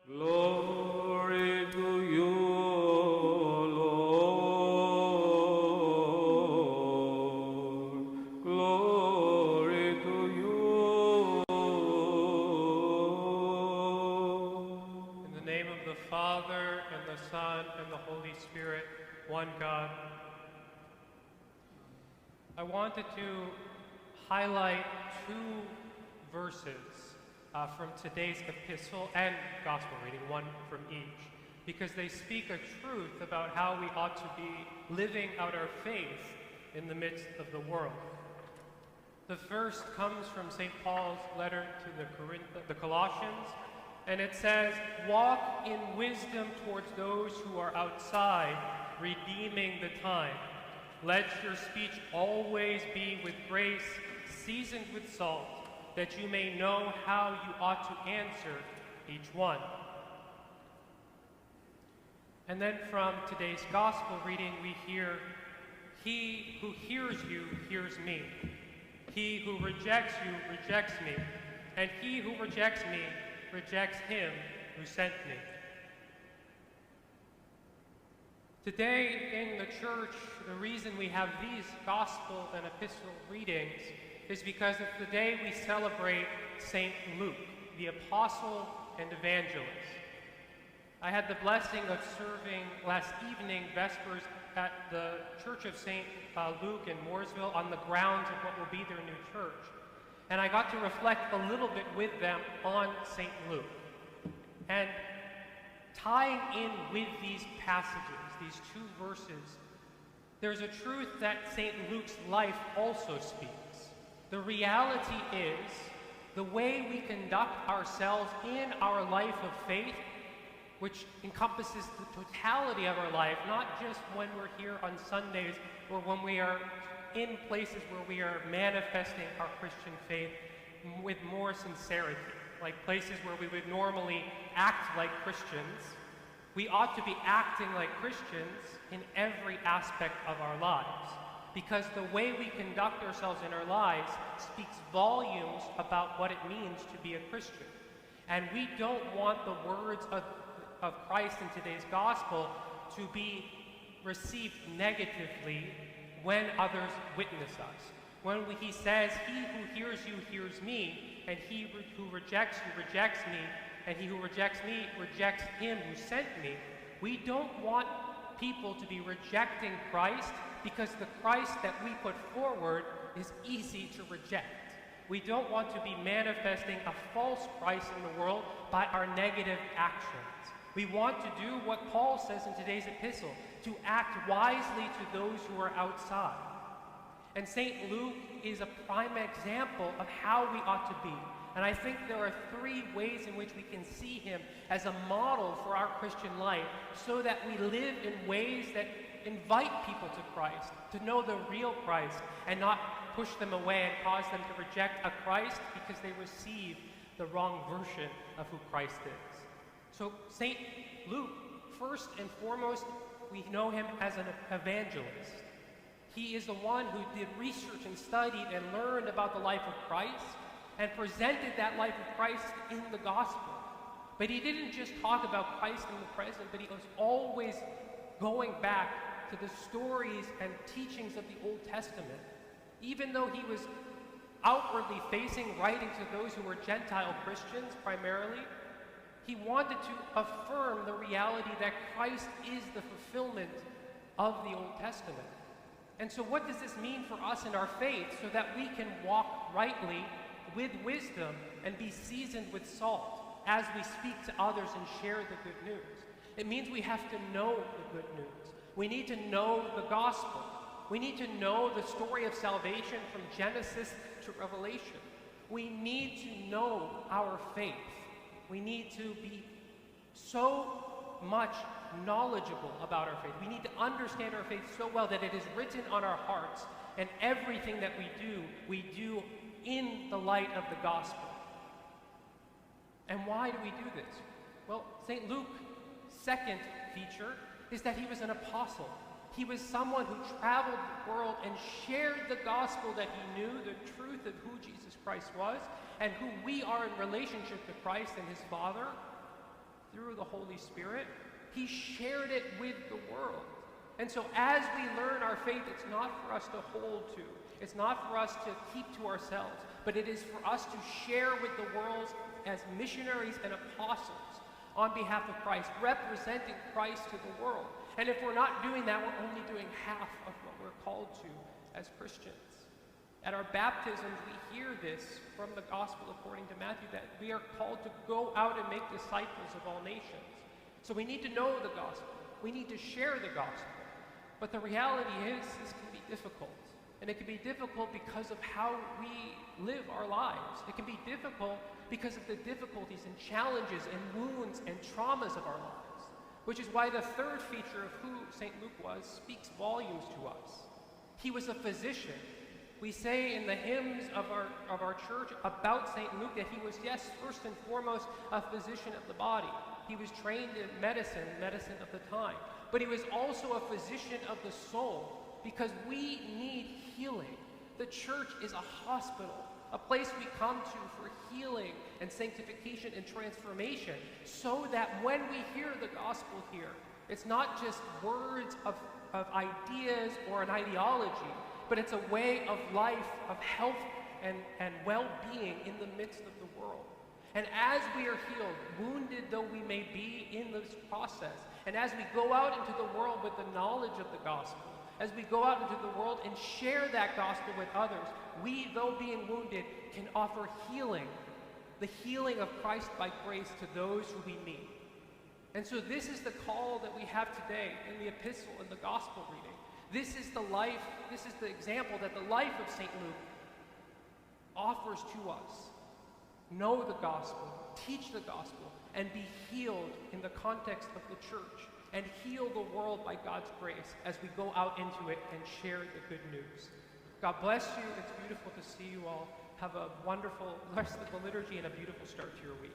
Glory to you, O Lord. Glory to you, O Lord. In the name of the Father, and the Son, and the Holy Spirit, one God. I wanted to highlight two verses from today's epistle and gospel reading, one from each, because they speak a truth about how we ought to be living out our faith in the midst of the world. The first comes from St. Paul's letter to the Colossians, and it says, "Walk in wisdom towards those who are outside, redeeming the time. Let your speech always be with grace, seasoned with salt, that you may know how you ought to answer each one." And then from today's gospel reading, we hear, "He who hears you hears me. He who rejects you rejects me. And he who rejects me rejects him who sent me." Today in the church, the reason we have these gospel and epistle readings is because it's the day we celebrate St. Luke, the Apostle and Evangelist. I had the blessing of serving last evening Vespers at the Church of St. Luke in Mooresville on the grounds of what will be their new church. And I got to reflect a little bit with them on St. Luke. And tying in with these passages, these two verses, there's a truth that St. Luke's life also speaks. The reality is, the way we conduct ourselves in our life of faith, which encompasses the totality of our life, not just when we're here on Sundays or when we are in places where we are manifesting our Christian faith with more sincerity, like places where we would normally act like Christians. We ought to be acting like Christians in every aspect of our lives, because the way we conduct ourselves in our lives speaks volumes about what it means to be a Christian. And we don't want the words of Christ in today's gospel to be received negatively when others witness us. When he says, "He who hears you hears me, and he who rejects you rejects me, and he who rejects me rejects him who sent me," we don't want people to be rejecting Christ because the Christ that we put forward is easy to reject. We don't want to be manifesting a false Christ in the world by our negative actions. We want to do what Paul says in today's epistle, to act wisely to those who are outside. And St. Luke is a prime example of how we ought to be. And I think there are three ways in which we can see him as a model for our Christian life, so that we live in ways that invite people to Christ, to know the real Christ, and not push them away and cause them to reject a Christ because they receive the wrong version of who Christ is. So St. Luke, first and foremost, we know him as an evangelist. He is the one who did research and studied and learned about the life of Christ and presented that life of Christ in the gospel. But he didn't just talk about Christ in the present, but he was always going back to the stories and teachings of the Old Testament. Even though he was outwardly facing, writing to those who were Gentile Christians primarily, he wanted to affirm the reality that Christ is the fulfillment of the Old Testament. And so what does this mean for us in our faith, so that we can walk rightly with wisdom and be seasoned with salt as we speak to others and share the good news? It means we have to know the good news. We need to know the gospel. We need to know the story of salvation from Genesis to Revelation. We need to know our faith. We need to be so much knowledgeable about our faith. We need to understand our faith so well that it is written on our hearts, and everything that we do in the light of the gospel. And why do we do this? Well, St. Luke's second feature is that he was an apostle. He was someone who traveled the world and shared the gospel, that he knew the truth of who Jesus Christ was and who we are in relationship to Christ and his Father. through the Holy Spirit, he shared it with the world. And so as we learn our faith, it's not for us to hold to. It's not for us to keep to ourselves, but it is for us to share with the world as missionaries and apostles on behalf of Christ, representing Christ to the world. And if we're not doing that, we're only doing half of what we're called to as Christians. At our baptisms, we hear this from the Gospel according to Matthew, that we are called to go out and make disciples of all nations. So we need to know the gospel. We need to share the gospel. But the reality is, this can be difficult. And it can be difficult because of how we live our lives. It can be difficult because of the difficulties and challenges and wounds and traumas of our lives. Which is why the third feature of who St. Luke was speaks volumes to us. He was a physician. We say in the hymns of our church about St. Luke that he was, yes, first and foremost, a physician of the body. He was trained in medicine of the time. But he was also a physician of the soul, because we need healing. The church is a hospital, a place we come to for healing and sanctification and transformation, so that when we hear the gospel here, it's not just words of ideas or an ideology, but it's a way of life, of health and well-being in the midst of the world. And as we are healed, wounded though we may be in this process, and as we go out into the world with the knowledge of the gospel, as we go out into the world and share that gospel with others, we, though being wounded, can offer healing, the healing of Christ by grace to those who we meet. And so this is the call that we have today in the epistle and the gospel reading. This is the life, this is the example that the life of St. Luke offers to us. Know the gospel, teach the gospel, and be healed in the context of the church, and heal the world by God's grace as we go out into it and share the good news. God bless you. It's beautiful to see you all. Have a wonderful rest of the liturgy and a beautiful start to your week.